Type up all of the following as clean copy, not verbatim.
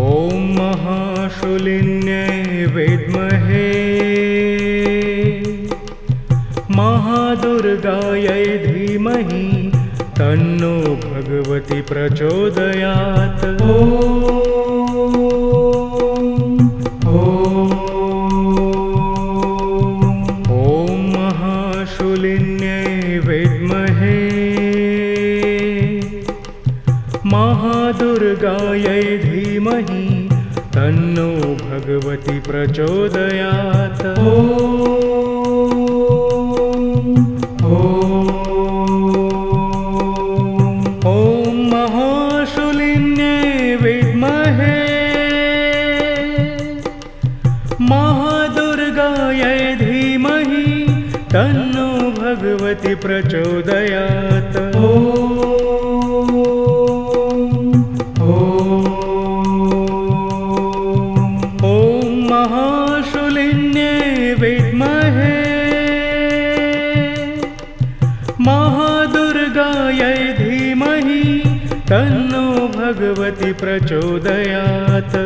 ॐ महाशूलिन्यै विद्महे महादुर्गायै धीमहि तन्नो भगवती प्रचोदयात्। ॐ महाशूलिन्यै विद्महे महादुर्गायै धीमहि तन्नो भगवती प्रचोदयात्। ॐ महाशूलिन्यै विद्महे महादुर्गायै धीमहि तन्नो भगवती प्रचोदयात्। महादुर्गायै धीमहि तन्नो भगवती प्रचोदयात्।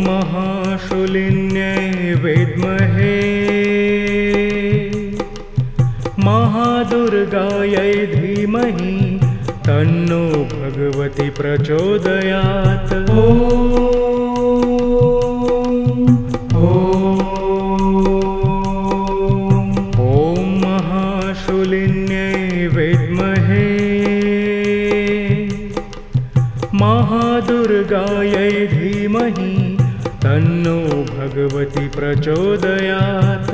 महाशूलिन्यै विद्महे महादुर्गायै धीमहि तन्नो भगवती प्रचोदयात्। ॐ महाशूलिन्यै विद्महे महादुर्गायै धीमहि तन्नो भगवती प्रचोदयात्।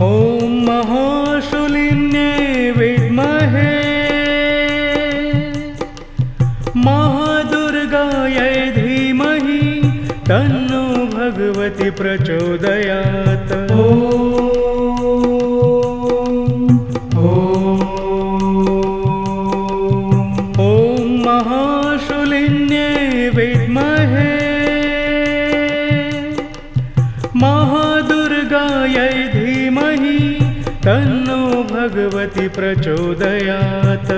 ॐ महाशूलिन्यै विद्महे महादुर्गायै धीमहि तन्नो भगवती प्रचोदयात्। महादुर्गायै धीमहि तन्नो भगवती प्रचोदयात्।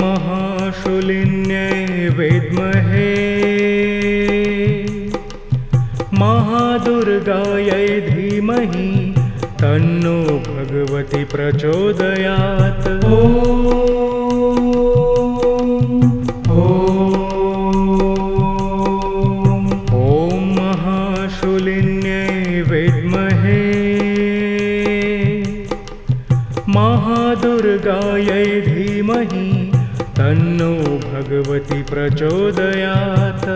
महाशूलिन्यै विद्महे महादुर्गायै धीमहि तन्नो भगवती प्रचोदयात्। ॐ महाशूलिन्यै विद्महे महादुर्गायै धीमहि तन्नो भगवती प्रचोदयात्।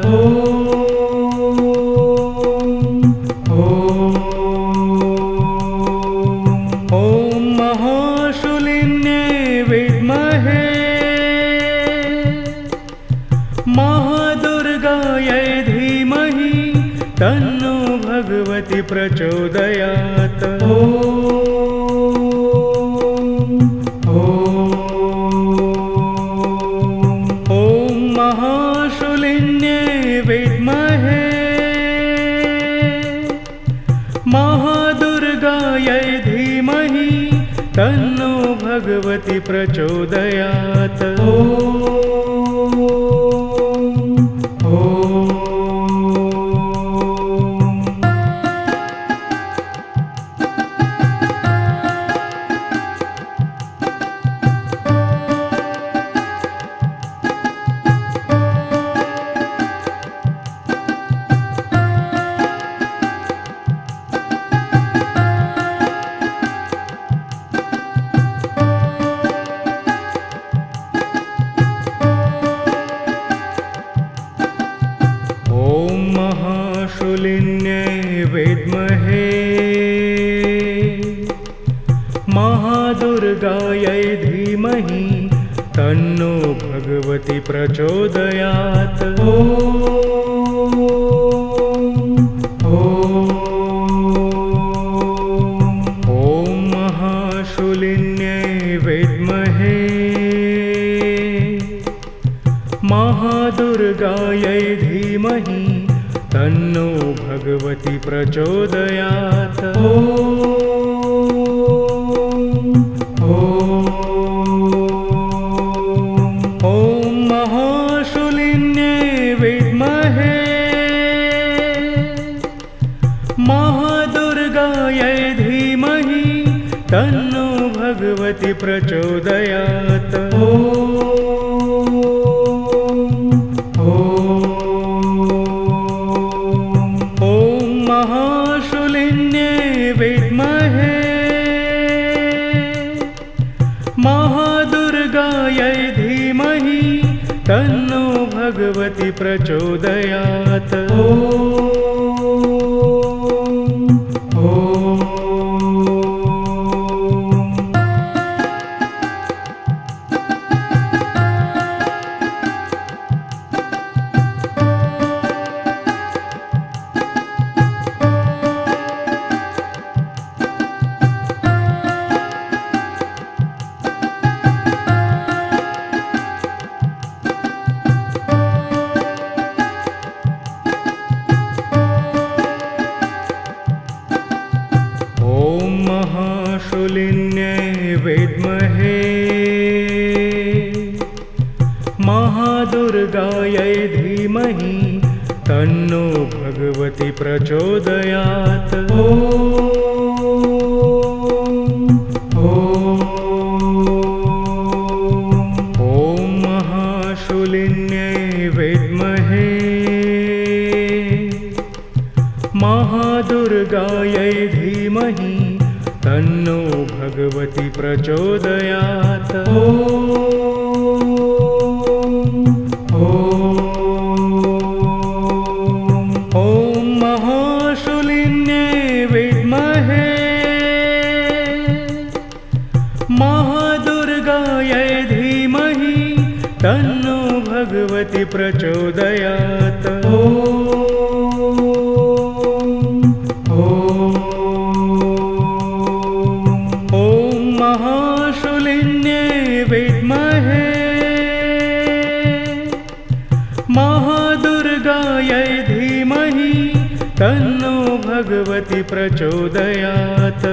ॐ महाशूलिन्यै विद्महे महादुर्गायै धीमहि तन्नो भगवती प्रचोदयात्। महादुर्गायै धीमहि तन्नो भगवती प्रचोदयात्। ॐ महाशूलिन्यै विद्महे महादुर्गायै धीमहि तन्नो भगवती प्रचोदयात्। ॐ महाशूलिन्यै विद्महे महादुर्गायै धीमहि तन्नो भगवती प्रचोदयात्। ॐ महाशूलिन्यै विद्महे महादुर्गायै धीमहि तन्नो भगवती प्रचोदयात्। महादुर्गायै धीमहि तन्नो भगवती प्रचोदयात्। महाशूलिन्यै विद्महे महादुर्गायै धीमहि तन्नो भगवती प्रचोदयात्। ॐ महाशूलिन्यै विद्महे महादुर्गायै धीमहि तन्नो भगवती प्रचोदयात्। ॐ महाशूलिन्यै विद्महे महादुर्गायै धीमहि तन्नो भगवती प्रचोदयात्। महादुर्गायै धीमहि तन्नो भगवती प्रचोदयात्।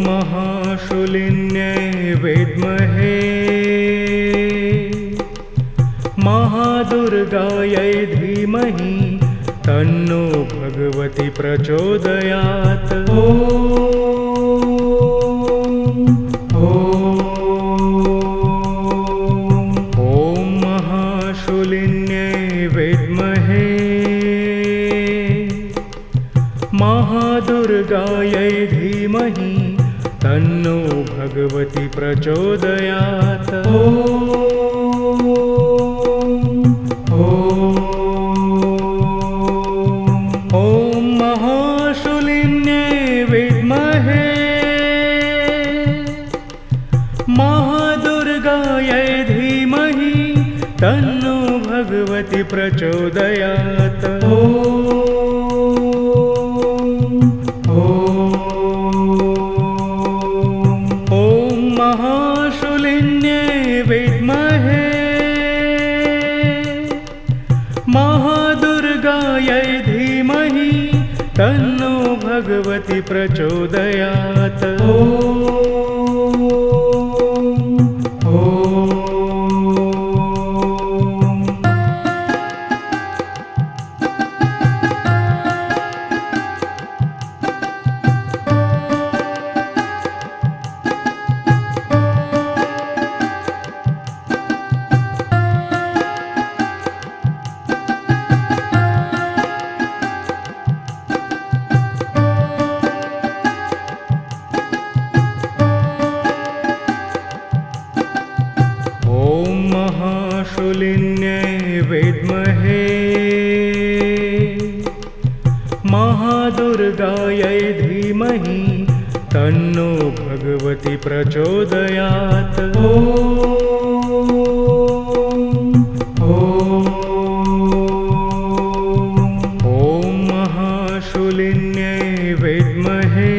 महाशूलिन्यै विद्महे महादुर्गायै धीमहि तन्नो भगवती प्रचोदयात्। ॐ महाशूलिन्यै विद्महे महादुर्गायै धीमहि तन्नो भगवती प्रचोदयात्। ॐ महाशूलिन्यै विद्महे महादुर्गायै धीमहि तन्नो भगवती प्रचोदयात्। महादुर्गायै धीमहि तन्नो भगवती प्रचोदयात्। ॐ महादुर्गायै धीमहि तन्नो भगवती प्रचोदयात्। ॐ महाशूलिन्यै विद्महे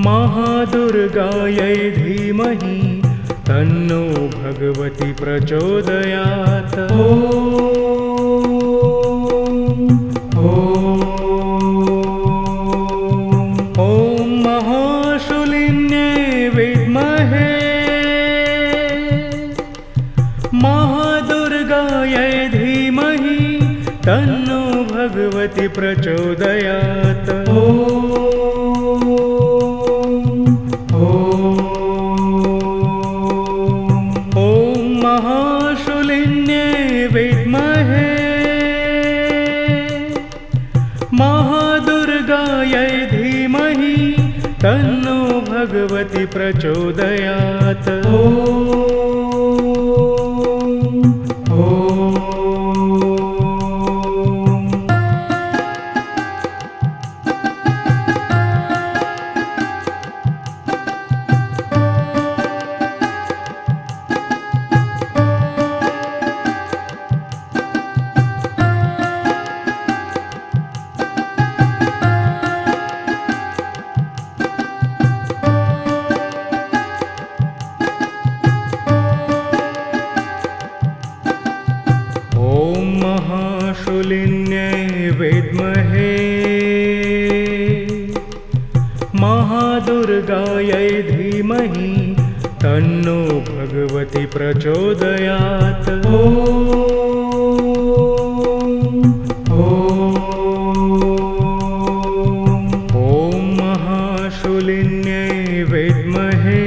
महादुर्गायै धीमहि तन्नो भगवती प्रचोदयात्। ॐ महाशूलिन्यै विद्महे महादुर्गायै धीमहि तन्नो भगवती प्रचोदयात्। महादुर्गायै धीमहि तन्नो भगवती प्रचोदयात्। महाशूलिन्यै विद्महे महादुर्गायै धीमहि तन्नो भगवती प्रचोदयात्। ॐ महाशूलिन्यै विद्महे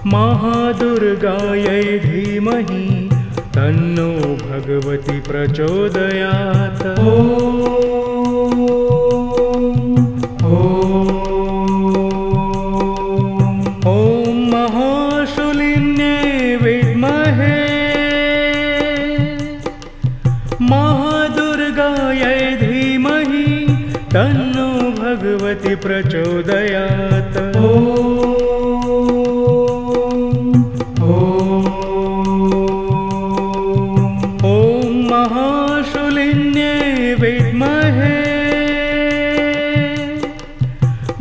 महादुर्गायै धीमहि तन्नो भगवती प्रचोदयात्। ॐ महाशूलिन्यै विद्महे महादुर्गायै धीमहि तन्नो भगवती प्रचोदयात्।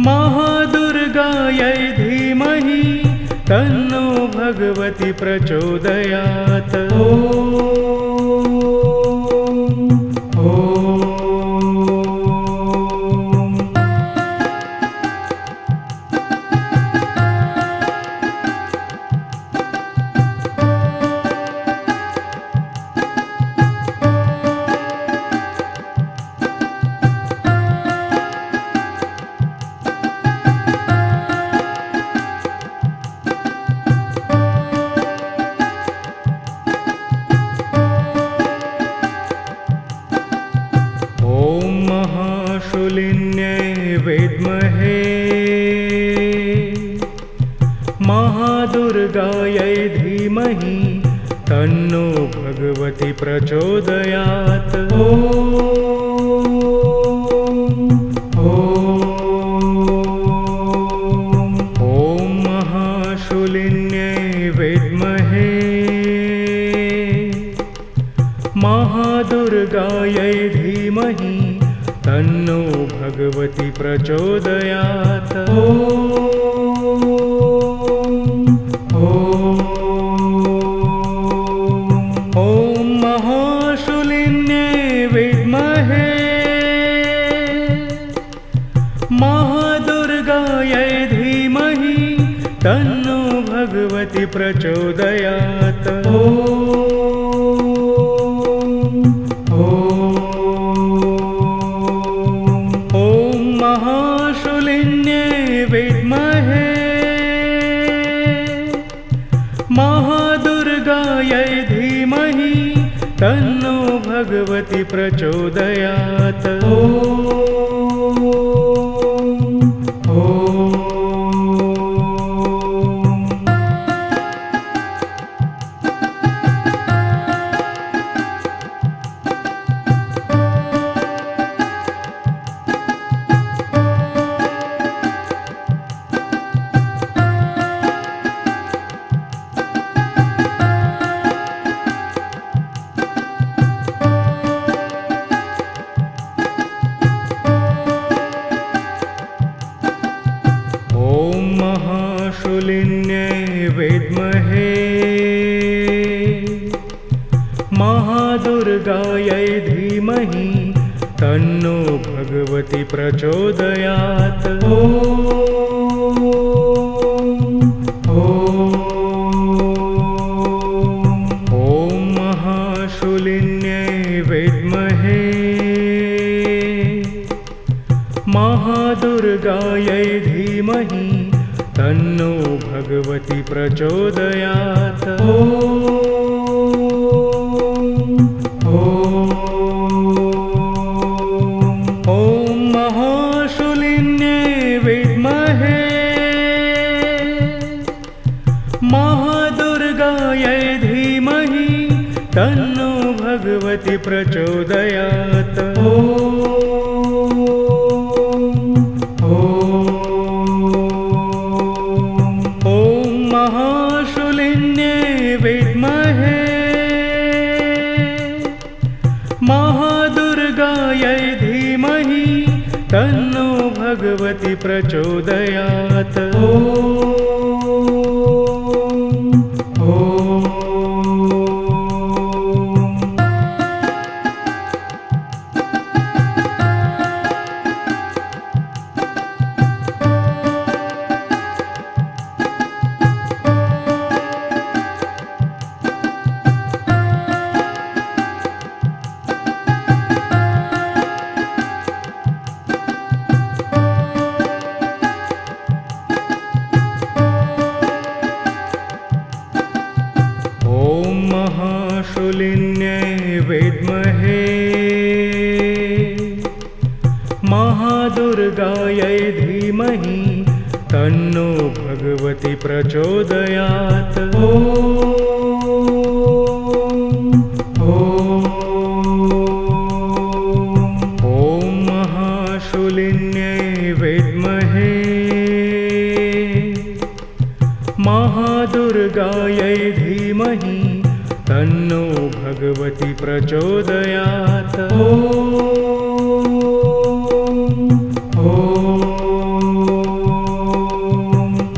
महादुर्गायै धीमहि तन्नो भगवती प्रचोदयात्। महाशूलिन्यै विद्महे महादुर्गायै धीमहि तन्नो भगवती प्रचोदयात्। ॐ महाशूलिन्यै विद्महे महादुर्गायै धीमहि तन्नो भगवती प्रचोदयात्। ॐ महाशूलिन्यै विद्महे महादुर्गायै धीमहि तन्नो भगवती प्रचोदयात्। महादुर्गायै धीमहि तन्नो भगवती प्रचोदयात्। महाशूलिन्यै विद्महे महादुर्गायै धीमहि तन्नो भगवती प्रचोदयात्। ॐ महाशूलिन्यै विद्महे महादुर्गायै धीमहि तन्नो भगवती प्रचोदयात्। ॐ महाशूलिन्यै विद्महे महादुर्गायै धीमहि तन्नो भगवती प्रचोदयात्। ॐ महाशूलिन्यै विद्महे महादुर्गायै धीमहि तन्नो भगवती प्रचोदयात्। महाशूलिन्यै विद्महे महादुर्गायै धीमहि तन्नो भगवती प्रचोदयात्। ॐ महाशूलिन्यै विद्महे महादुर्गायै धीमहि तन्नो भगवती प्रचोदयात्।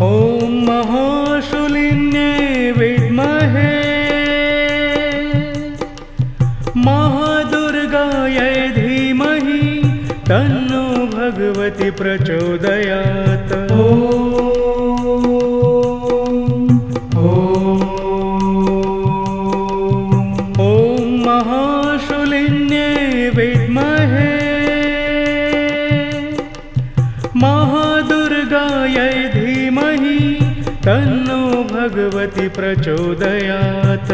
ॐ महाशूलिन्यै विद्महे महादुर्गायै धीमहि तन्नो भगवती प्रचोदयात्। महादुर्गायै धीमहि तन्नो भगवती प्रचोदयात्।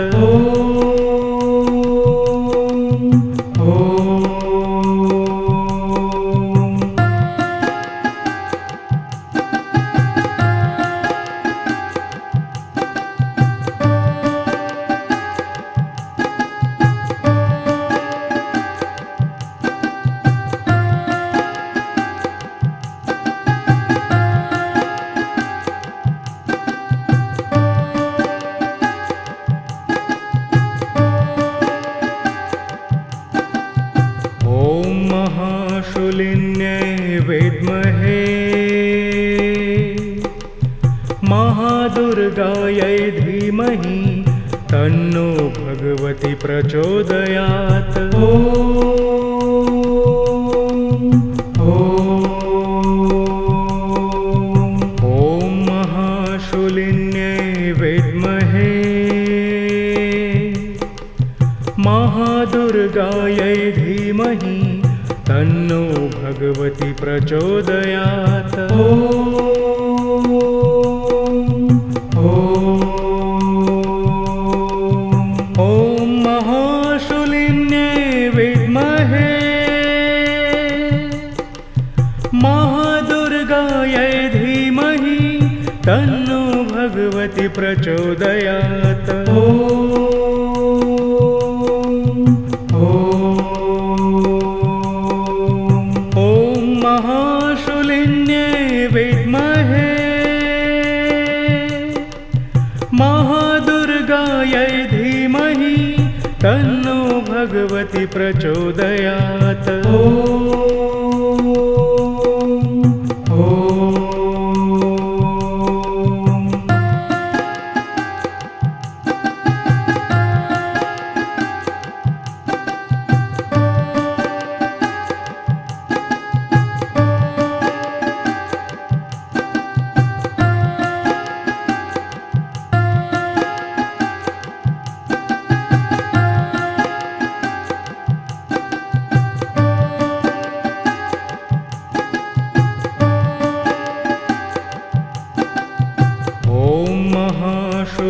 महाशूलिन्यै विद्महे महादुर्गायै धीमहि तन्नो भगवती प्रचोदयात्। ॐ महाशूलिन्यै विद्महे महादुर्गायै धीमहि तन्नो भगवती प्रचोदयात्। ॐ महाशूलिन्यै विद्महे महादुर्गायै धीमहि तन्नो भगवती प्रचोदयात्। महादुर्गायै धीमहि तन्नो भगवती प्रचोदयात्।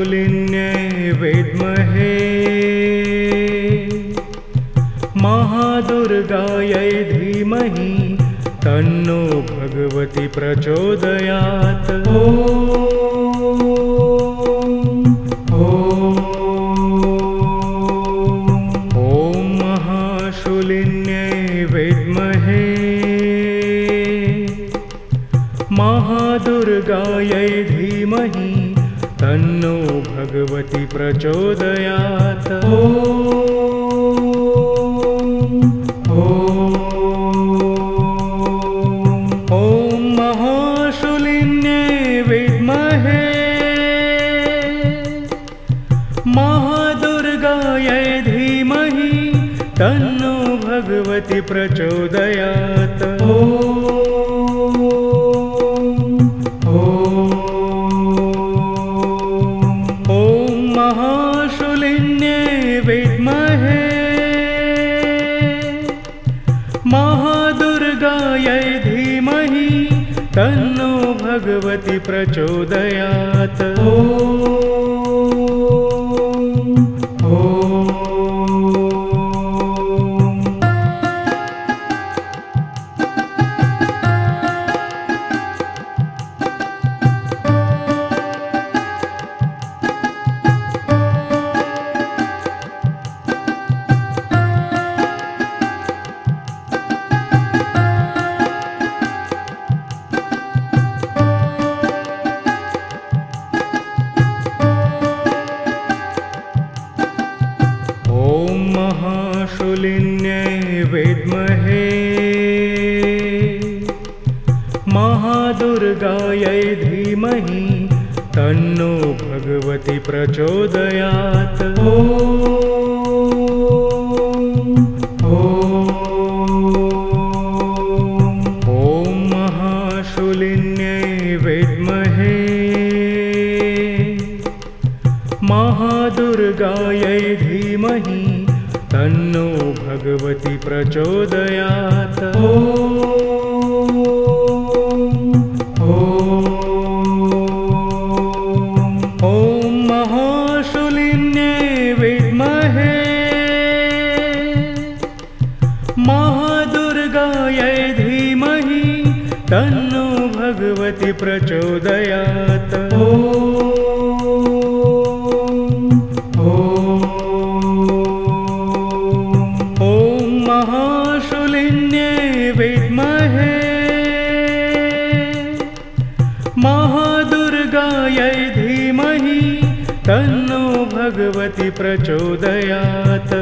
महाशूलिन्यै विद्महे महादुर्गायै धीमहि तन्नो भगवती प्रचोदयात्। ॐ महाशूलिन्यै विद्महे महादुर्गायै धीमहि तन्नो भगवती प्रचोदयात्। ॐ महाशूलिन्यै विद्महे महादुर्गायै धीमहि तन्नो भगवती प्रचोदयात्। महादुर्गायै धीमहि तन्नो भगवती प्रचोदयात्। महाशूलिन्यै विद्महे महादुर्गायै धीमहि तन्नो भगवती प्रचोदयात्। ॐ महाशूलिन्यै विद्महे महादुर्गायै धीमहि तन्नो भगवती प्रचोदयात्। ॐ महाशूलिन्यै विद्महे महादुर्गायै धीमहि तन्नो भगवती प्रचोदयात्। महादुर्गायै धीमहि तन्नो भगवती प्रचोदयात्।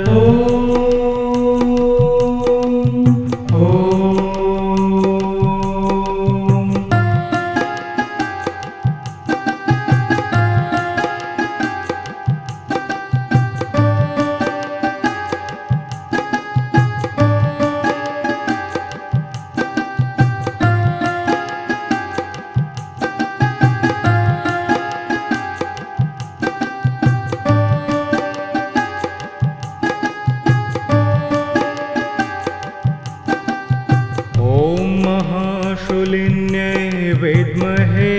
महाशूलिन्यै विद्महे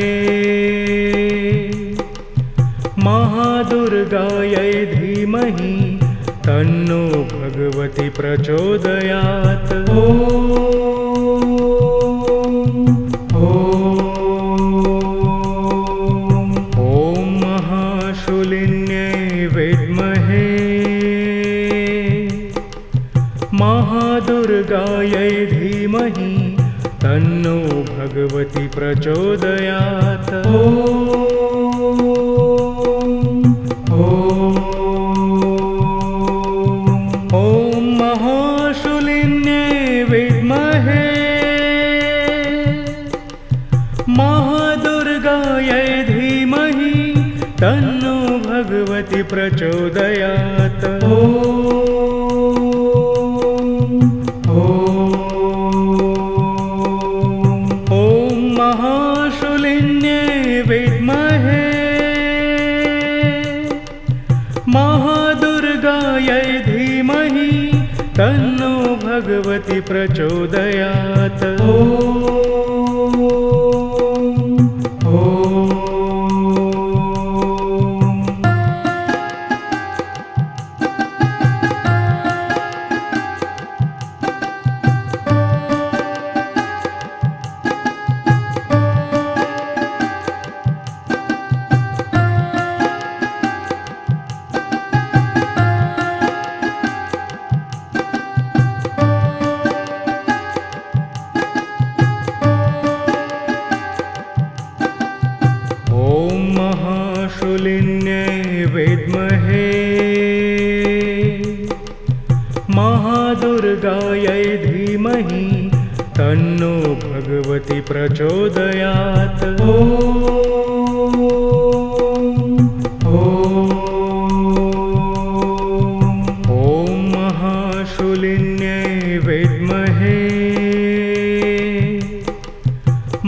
महादुर्गायै धीमहि तन्नो भगवती प्रचोदयात्। ॐ महाशूलिन्यै विद्महे महादुर्गायै धीमहि तन्नो भगवती प्रचोदयात्। ॐ महाशूलिन्यै विद्महे महादुर्गायै धीमहि तन्नो भगवती प्रचोदयात्। महादुर्गायै धीमहि तन्नो भगवती प्रचोदयात्। ॐ महाशूलिन्यै विद्महे महादुर्गायै धीमहि तन्नो भगवती प्रचोदयात्। ॐ महाशूलिन्यै विद्महे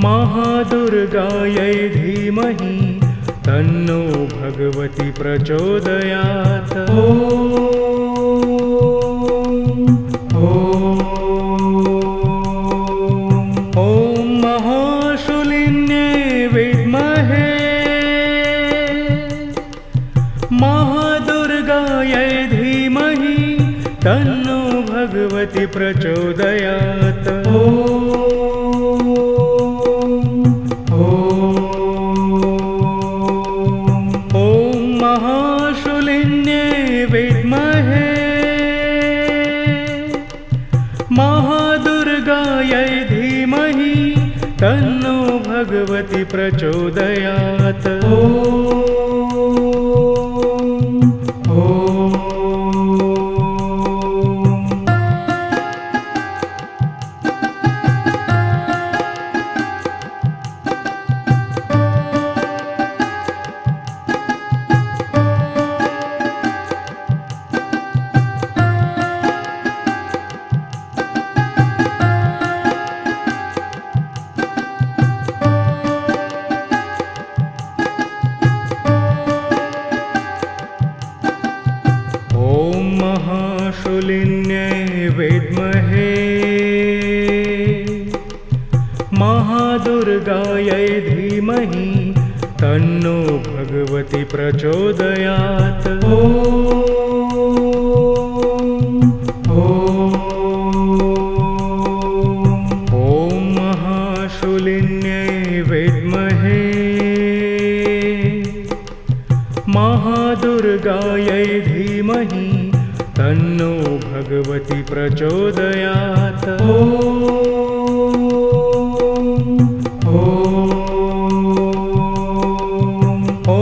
महादुर्गायै धीमहि तन्नो भगवती प्रचोदयात्। ॐ महाशूलिन्यै विद्महे महादुर्गायै धीमहि तन्नो भगवती प्रचोदयात्। महादुर्गायै धीमहि तन्नो भगवती प्रचोदयात्। महाशूलिन्यै विद्महे महादुर्गायै धीमहि तन्नो भगवती प्रचोदयात्। ॐ महाशूलिन्यै विद्महे महादुर्गायै धीमहि तन्नो भगवती प्रचोदयात्।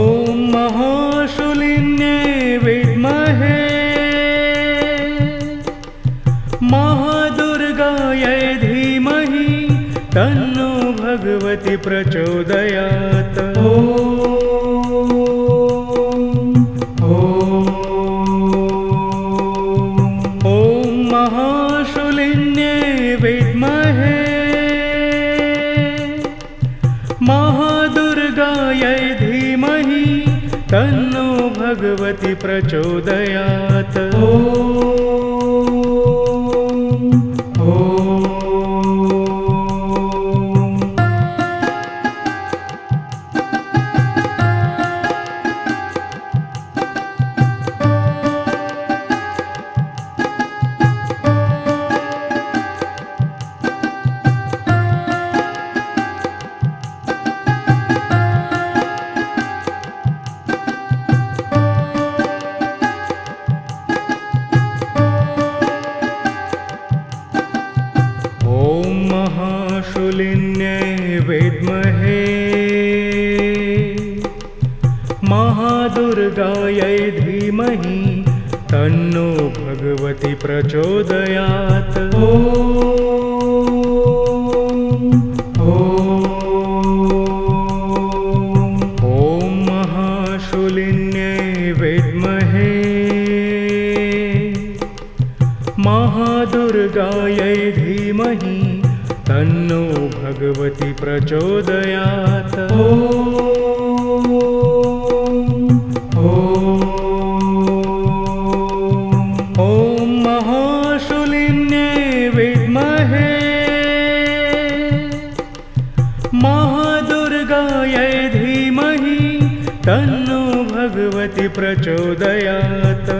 ॐ महाशूलिन्यै विद्महे महादुर्गायै धीमहि तन्नो भगवती प्रचोदयात्। महादुर्गायै धीमहि तन्नो भगवती प्रचोदयात्। महाशूलिन्यै विद्महे महादुर्गायै धीमहि तन्नो भगवती प्रचोदयात्। ॐ महाशूलिन्यै विद्महे महादुर्गायै धीमहि तन्नो भगवती प्रचोदयात्। ॐ महाशूलिन्यै विद्महे महादुर्गायै धीमहि तन्नो भगवती प्रचोदयात्।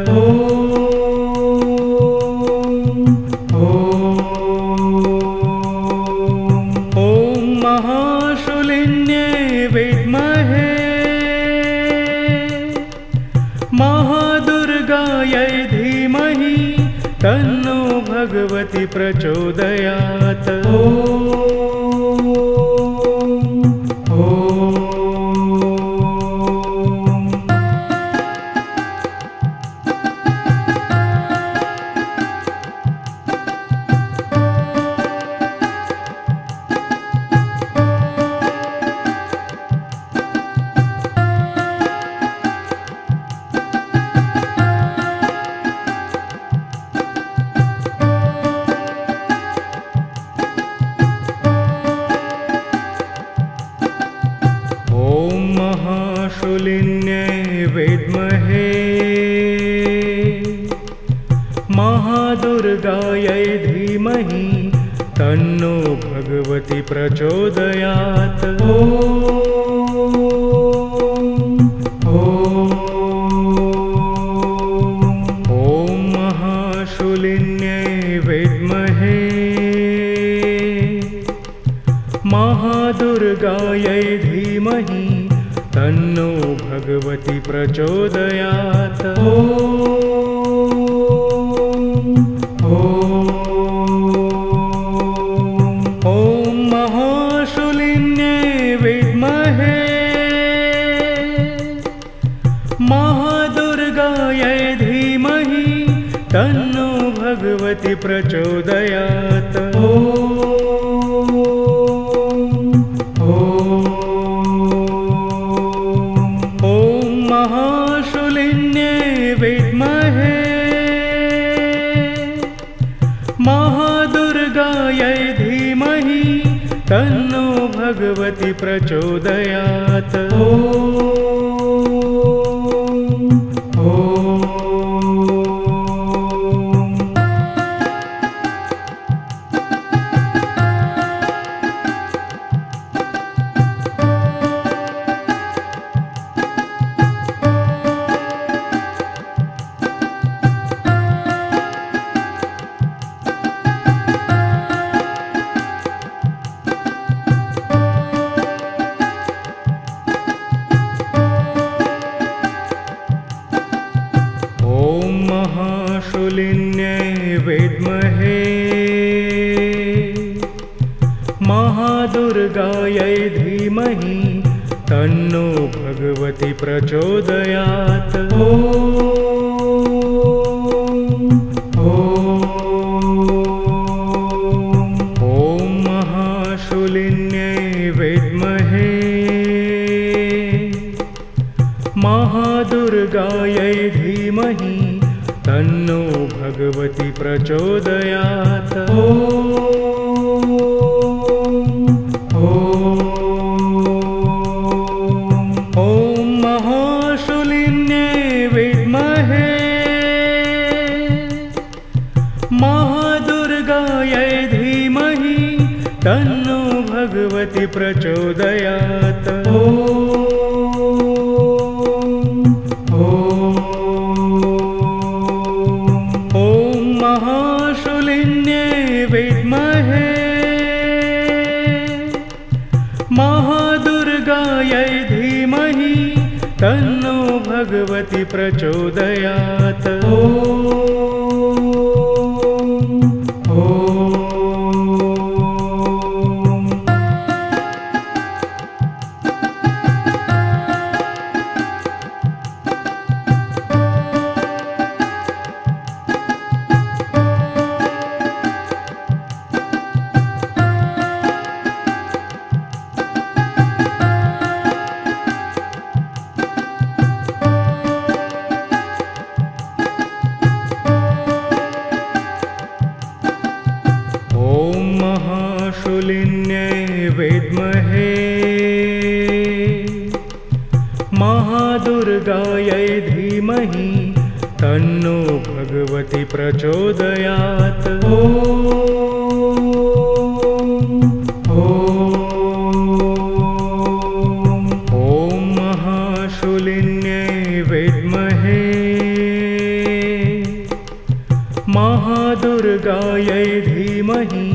महादुर्गायै धीमहि तन्नो भगवती प्रचोदयात्। ॐ महाशूलिन्यै विद्महे महादुर्गायै धीमहि तन्नो भगवती प्रचोदयात्। ॐ महाशूलिन्यै विद्महे महादुर्गायै धीमहि तन्नो भगवती प्रचोदयात्। ॐ महाशूलिन्यै विद्महे महादुर्गायै धीमहि तन्नो भगवती प्रचोदयात्। ॐ महाशूलिन्यै विद्महे महादुर्गायै धीमहि तन्नो भगवती प्रचोदयात्। महाशूलिन्यै विद्महे महादुर्गायै धीमहि तन्नो भगवती प्रचोदयात्। ॐ महाशूलिन्यै विद्महे महादुर्गायै धीमहि तन्नो भगवती प्रचोदयात्। ॐ महाशूलिन्यै विद्महे महादुर्गायै धीमहि तन्नो भगवती प्रचोदयात्। विद्महे महादुर्गायै धीमहि तन्नो भगवती प्रचोदयात्। महाशूलिन्यै विद्महे महादुर्गायै धीमहि तन्नो भगवती प्रचोदयात्। ॐ महाशूलिन्यै विद्महे महादुर्गायै धीमहि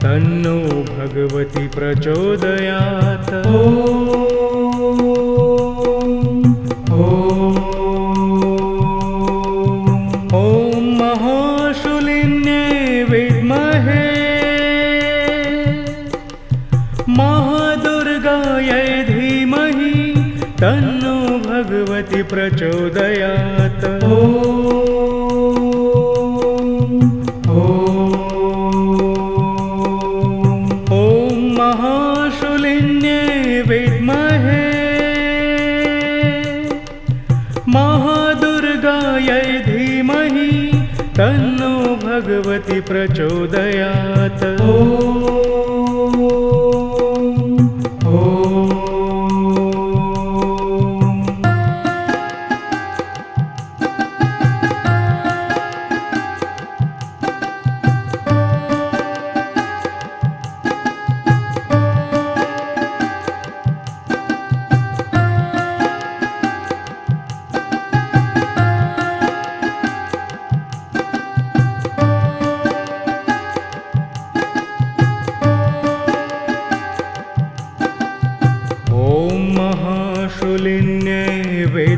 तन्नो भगवती प्रचोदयात्। ॐ महाशूलिन्यै विद्महे महादुर्गायै धीमहि तन्नो भगवती प्रचोदयात्। विद्महे महादुर्गायै धीमहि तन्नो भगवती प्रचोदयात्। ॐ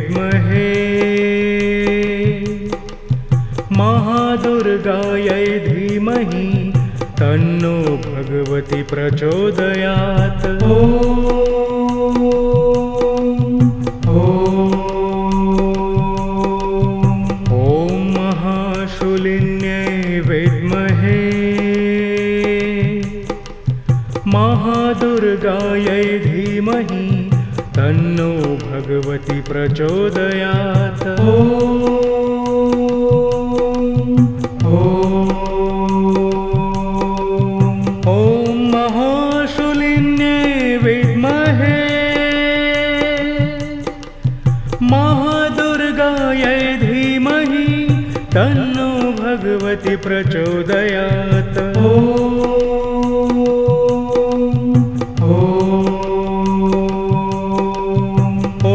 विद्महे महादुर्गायै धीमहि तन्नो भगवती प्रचोदयात्। ॐ महाशूलिन्यै विद्महे महादुर्गायै धीमहि तन्नो भगवती प्रचोदयात्। ॐ महाशूलिन्यै विद्महे महादुर्गायै धीमहि तन्नो भगवती प्रचोदयात्। ॐ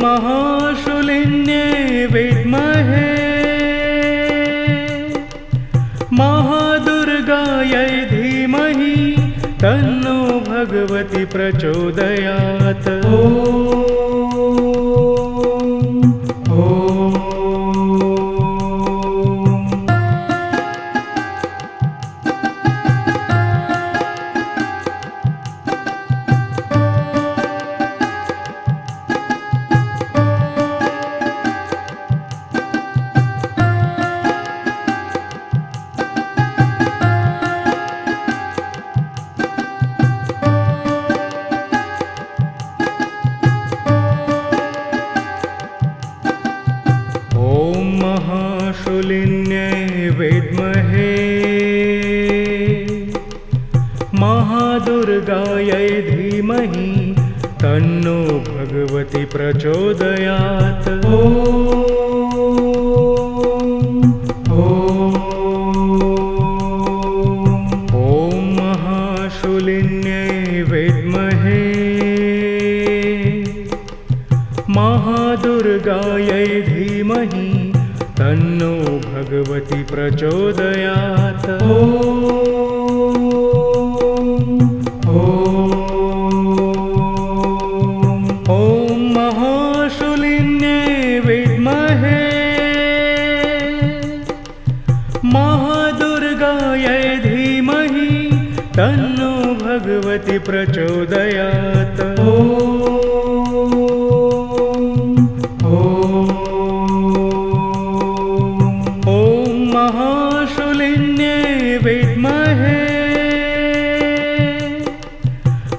महाशूलिन्यै विद्महे महादुर्गायै धीमहि तन्नो भगवती प्रचोदयात्। महाशूलिन्यै विद्महे महादुर्गायै धीमहि तन्नो भगवती प्रचोदयात्। ॐ महाशूलिन्यै विद्महे महादुर्गायै धीमहि तन्नो भगवती प्रचोदयात्। ॐ महाशूलिन्यै विद्महे महादुर्गायै धीमहि तन्नो भगवती प्रचोदयात्।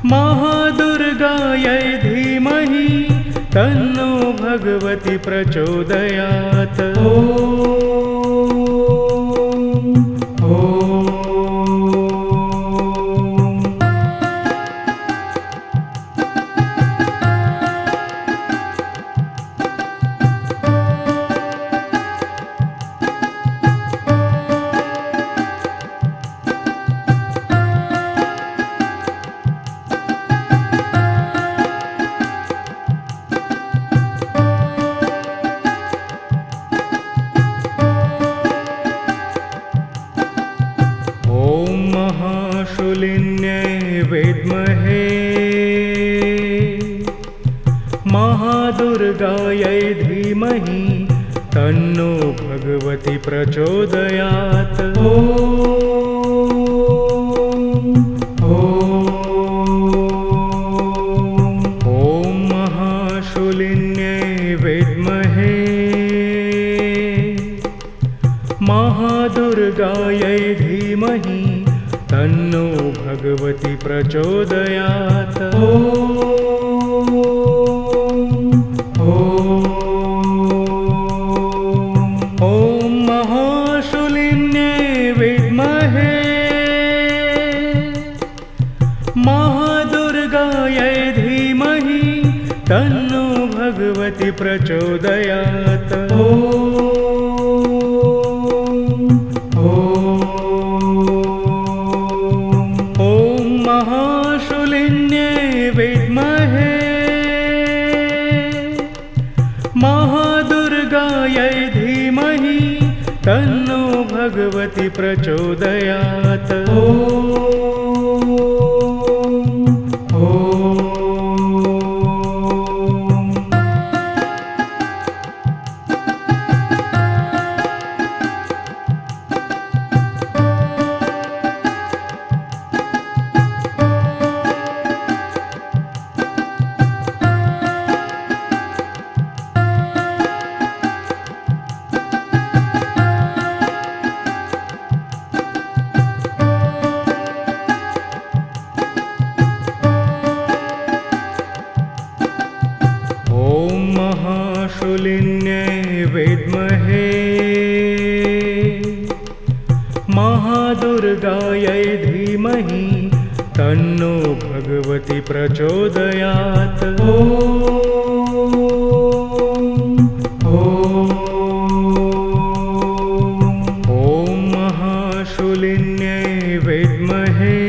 महादुर्गायै धीमहि तन्नो भगवती प्रचोदयात्। महाशूलिन्यै विद्महे महादुर्गायै धीमहि तन्नो भगवती प्रचोदयात्। ॐ महाशूलिन्यै विद्महे महादुर्गायै धीमहि तन्नो भगवती प्रचोदयात्। ॐ महाशूलिन्यै विद्महे महादुर्गायै धीमहि तन्नो भगवती प्रचोदयात्। महादुर्गायै धीमहि तन्नो भगवती प्रचोदयात्। ॐ महाशूलिन्यै विद्महे महादुर्गायै धीमहि तन्नो भगवती प्रचोदयात्। ॐ महाशूलिन्यै विद्महे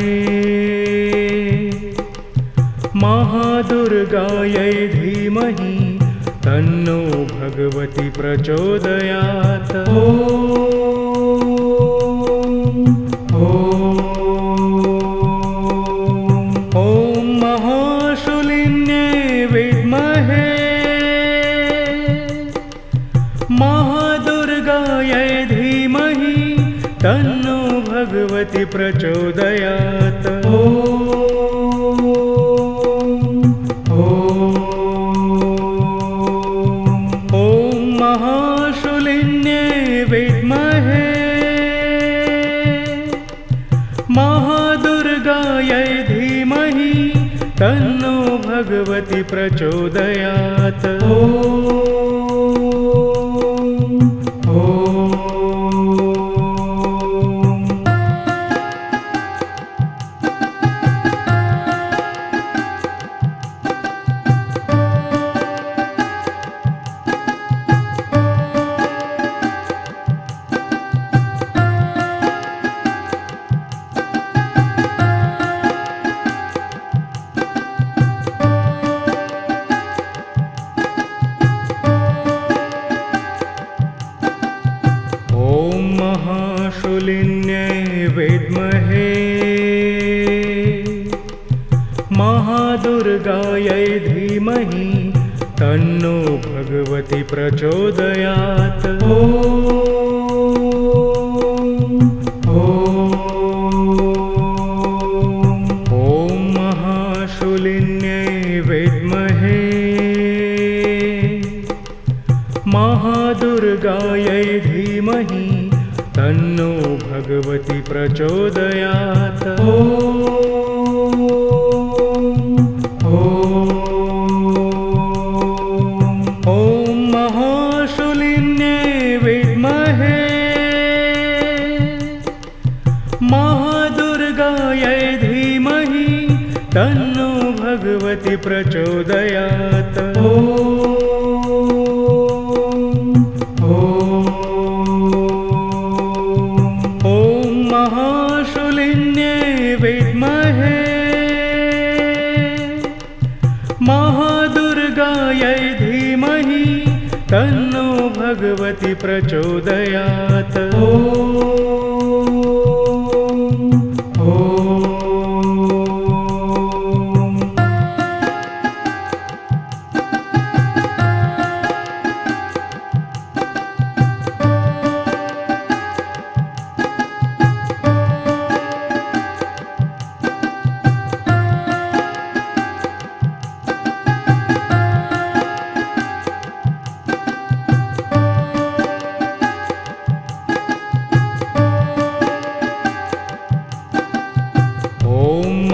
महादुर्गायै धीमहि तन्नो भगवती प्रचोदयात्। ॐ महाशूलिन्यै विद्महे महादुर्गायै धीमहि तन्नो भगवती प्रचोदयात्। ॐ महाशूलिन्यै विद्महे महादुर्गायै धीमहि तन्नो भगवती प्रचोदयात्। महाशूलिन्यै विद्महे महादुर्गायै धीमहि तन्नो भगवती प्रचोदयात्। ॐ महाशूलिन्यै विद्महे महादुर्गायै धीमहि तन्नो भगवती प्रचोदयात्। ॐ महाशूलिन्यै विद्महे महादुर्गायै धीमहि तन्नो भगवती प्रचोदयात्। महादुर्गायै धीमहि तन्नो भगवती प्रचोदयात्।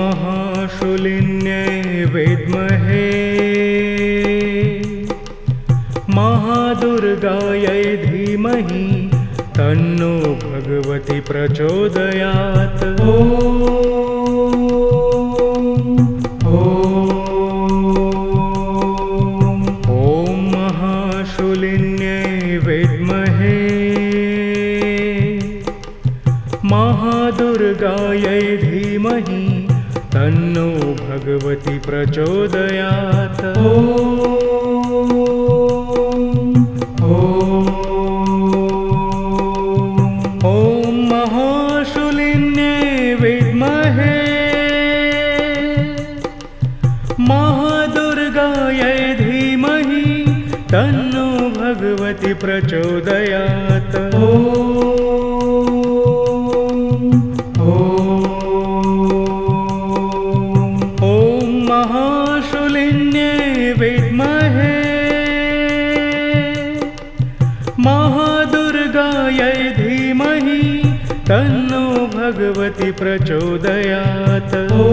महाशूलिन्यै विद्महे महादुर्गायै धीमहि तन्नो भगवती प्रचोदयात्। ॐ महाशूलिन्यै विद्महे महादुर्गायै धीमहि तन्नो भगवती प्रचोदयात्। ॐ महाशूलिन्यै विद्महे महादुर्गायै धीमहि तन्नो भगवती प्रचोदयात्। महादुर्गायै धीमहि तन्नो भगवती प्रचोदयात्। ॐ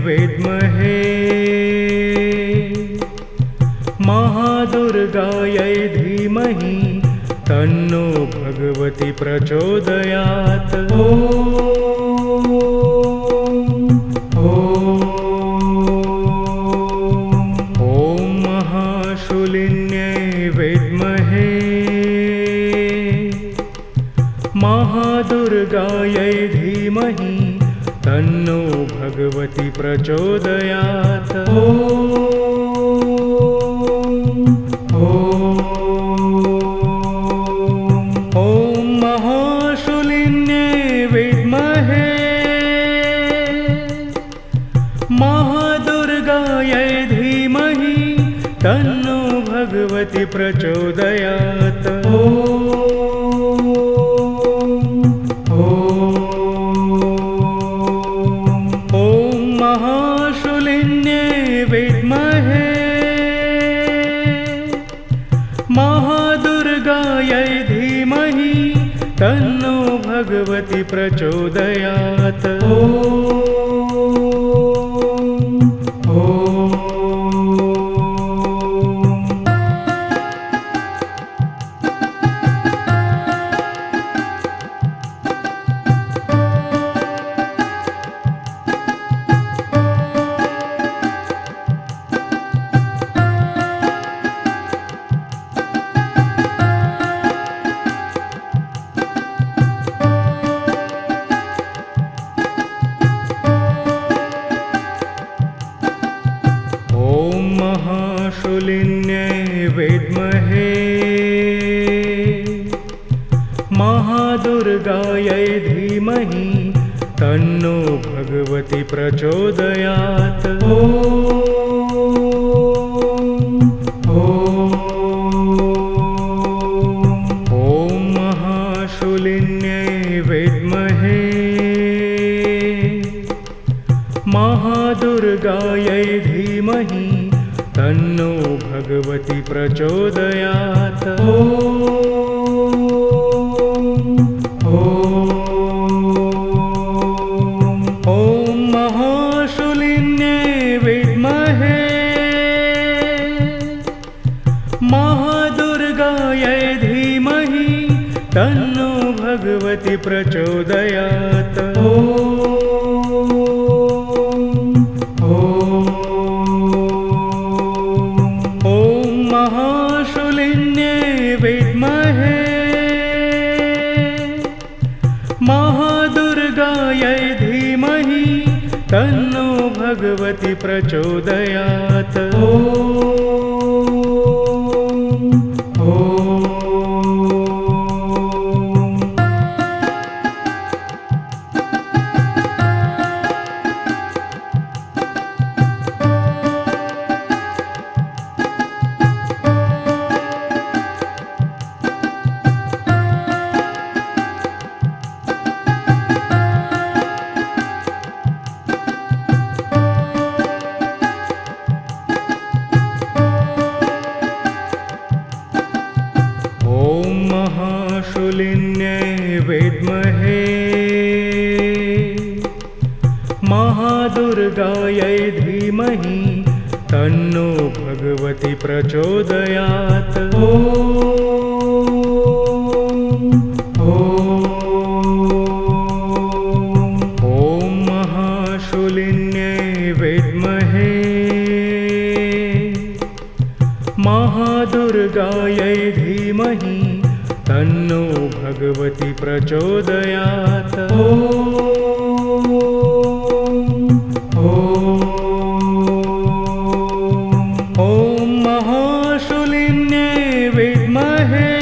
विद्महे महादुर्गायै धीमहि तन्नो भगवती प्रचोदयात्। ॐ महाशूलिन्यै विद्महे महादुर्गायै धीमहि तन्नो भगवती प्रचोदयात्। ॐ महाशूलिन्यै विद्महे महादुर्गायै धीमहि तन्नो भगवती प्रचोदयात्। ॐ महाशूलिन्यै विद्महे महादुर्गायै धीमहि तन्नो भगवती प्रचोदयात्। महाशूलिन्यै विद्महे महादुर्गायै धीमहि तन्नो भगवती प्रचोदयात्। ॐ महाशूलिन्यै विद्महे महादुर्गायै धीमहि तन्नो भगवती प्रचोदयात्। ॐ महाशूलिन्यै विद्महे महादुर्गायै धीमहि तन्नो भगवती प्रचोदयात्। महादुर्गायै धीमहि तन्नो भगवती प्रचोदयात्। महाशूलिन्यै विद्महे महादुर्गायै धीमहि तन्नो भगवती प्रचोदयात्। ॐ महाशूलिन्यै विद्महे महादुर्गायै धीमहि तन्नो भगवती प्रचोदयात्। ॐ महाशूलिन्यै विद्महे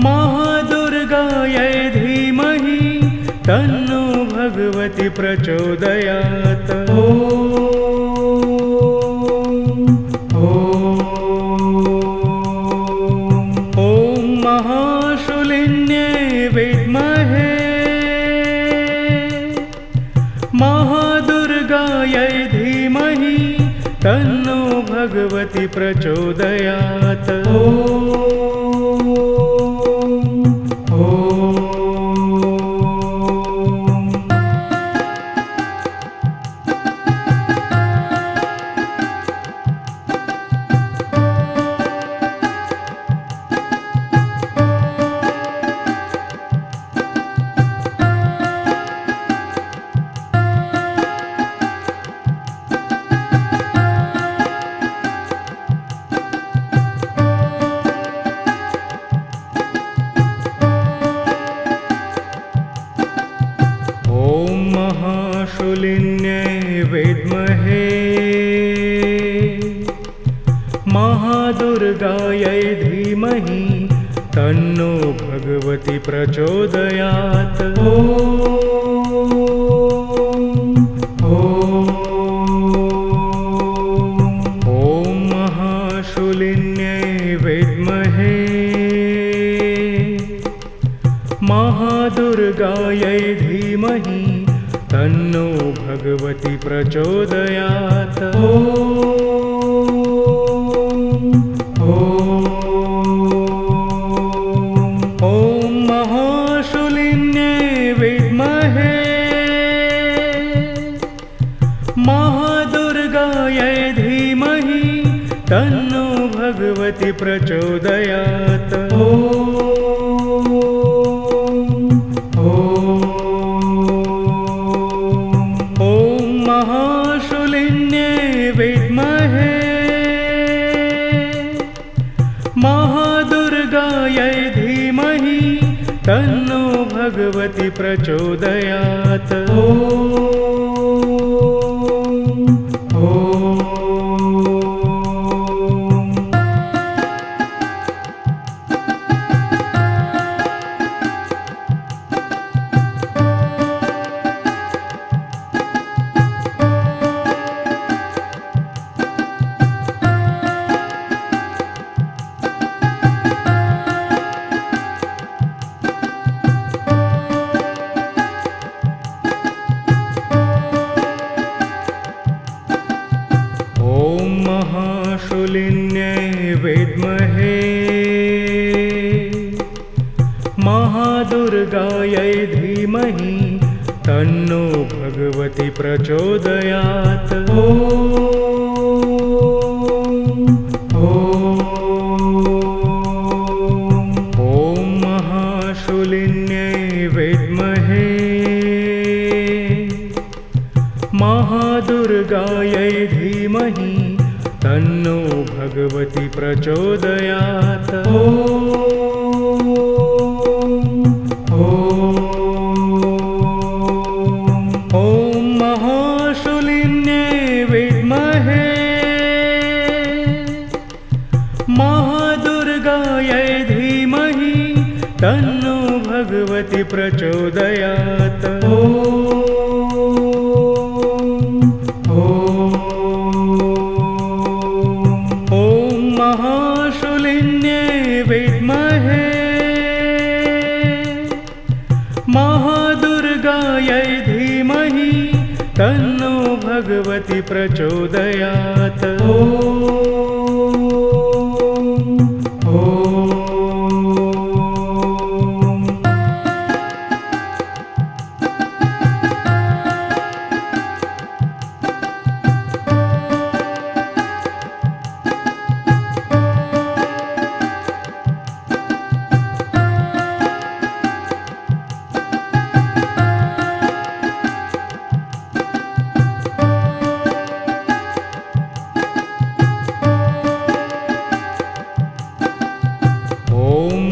महादुर्गायै धीमहि तन्नो भगवती प्रचोदयात्। महादुर्गायै धीमहि तन्नो भगवती प्रचोदयात्। महाशूलिन्यै विद्महे महादुर्गायै धीमहि तन्नो भगवती प्रचोदयात्। ॐ महाशूलिन्यै विद्महे महादुर्गायै धीमहि तन्नो भगवती प्रचोदयात्। ॐ महाशूलिन्यै विद्महे महादुर्गायै धीमहि तन्नो भगवती प्रचोदयात्। ॐ महाशूलिन्यै विद्महे महादुर्गायै धीमहि तन्नो भगवती प्रचोदयात्। महाशूलिन्यै विद्महे महादुर्गायै धीमहि तन्नो भगवती प्रचोदयात्। ॐ महाशूलिन्यै विद्महे महादुर्गायै धीमहि तन्नो भगवती प्रचोदयात्। ॐ महाशूलिन्यै विद्महे महादुर्गायै धीमहि तन्नो भगवती प्रचोदयात्। महादुर्गायै धीमहि तन्नो भगवती प्रचोदयात्।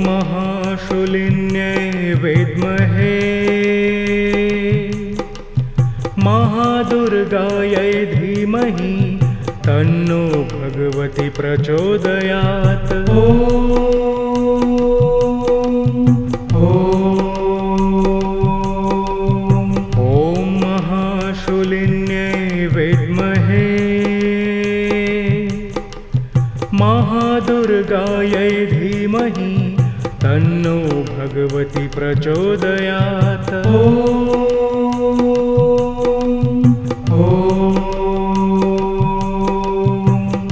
महाशूलिन्यै विद्महे महादुर्गायै धीमहि तन्नो भगवती प्रचोदयात्। ॐ महाशूलिन्यै विद्महे महादुर्गायै धीमहि तन्नो भगवती प्रचोदयात्।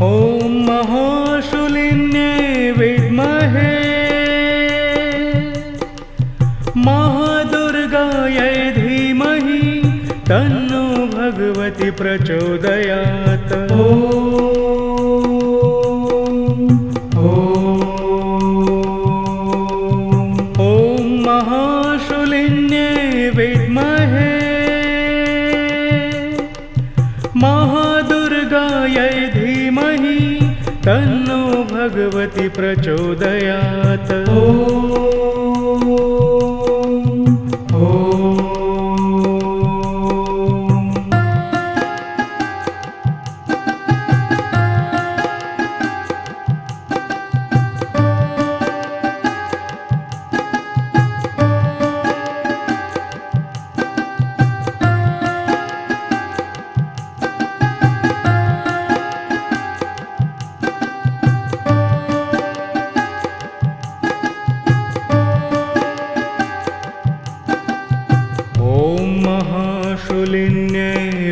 ॐ महाशूलिन्यै विद्महे महादुर्गायै धीमहि तन्नो भगवती प्रचोदयात्। महादुर्गायै धीमहि तन्नो भगवती प्रचोदयात्। ॐ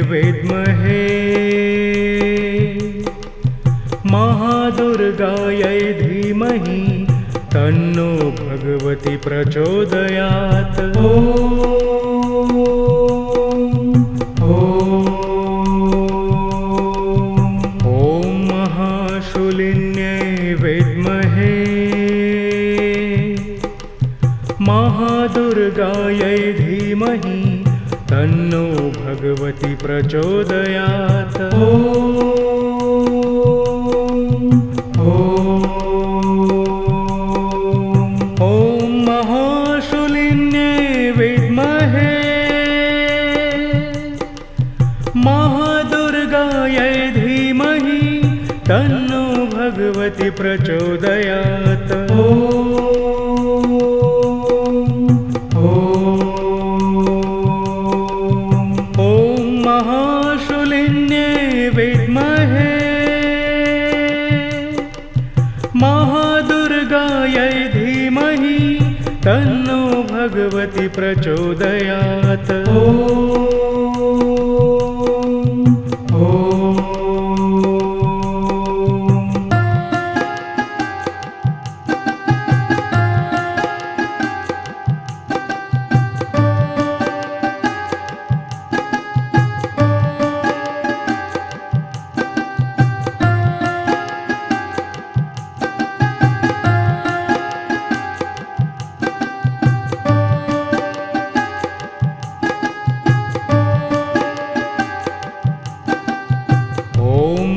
विद्महे महादुर्गायै धीमहि तन्नो भगवती प्रचोदयात्। ॐ महाशूलिन्यै विद्महे महादुर्गायै धीमहि तन्नो भगवती प्रचोदयात्। ॐ महाशूलिन्यै विद्महे महादुर्गायै धीमहि तन्नो भगवती प्रचोदयात्। ॐ महाशूलिन्यै विद्महे महादुर्गायै धीमहि तन्नो भगवती प्रचोदयात्।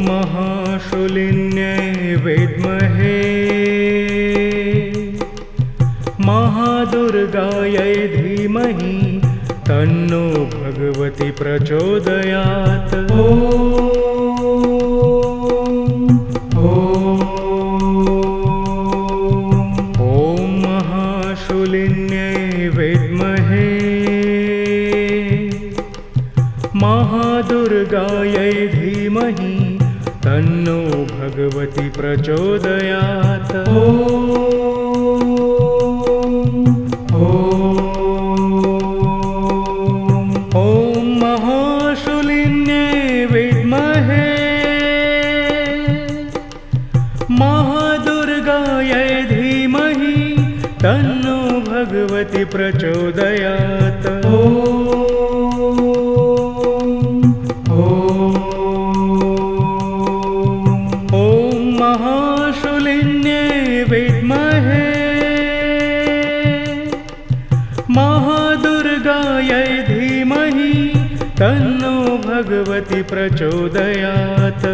महाशूलिन्यै विद्महे महादुर्गायै धीमहि तन्नो भगवती प्रचोदयात्। ॐ महाशूलिन्यै विद्महे महादुर्गायै धीमहि तन्नो भगवती प्रचोदयात्। ॐ महाशूलिन्यै विद्महे महादुर्गायै धीमहि तन्नो भगवती प्रचोदयात्। महादुर्गायै धीमहि तन्नो भगवती प्रचोदयात्।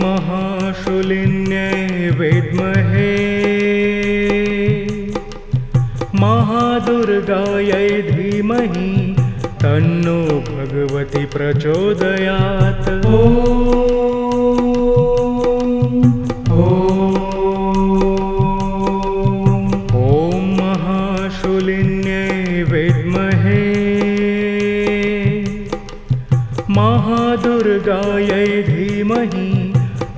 महाशूलिन्यै विद्महे महादुर्गायै धीमहि तन्नो भगवती प्रचोदयात्। ॐ महाशूलिन्यै विद्महे महादुर्गायै धीमहि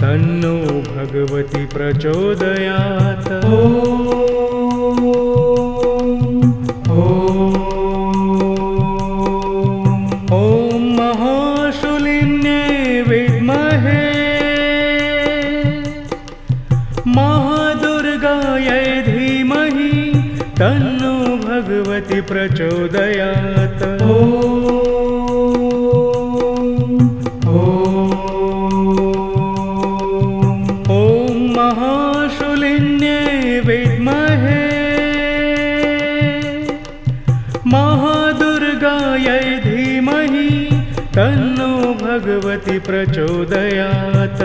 तन्नो भगवती प्रचोदयात्। ॐ महाशूलिन्यै विद्महे महादुर्गायै धीमहि तन्नो भगवती प्रचोदयात्। महादुर्गायै धीमहि तन्नो भगवती प्रचोदयात्।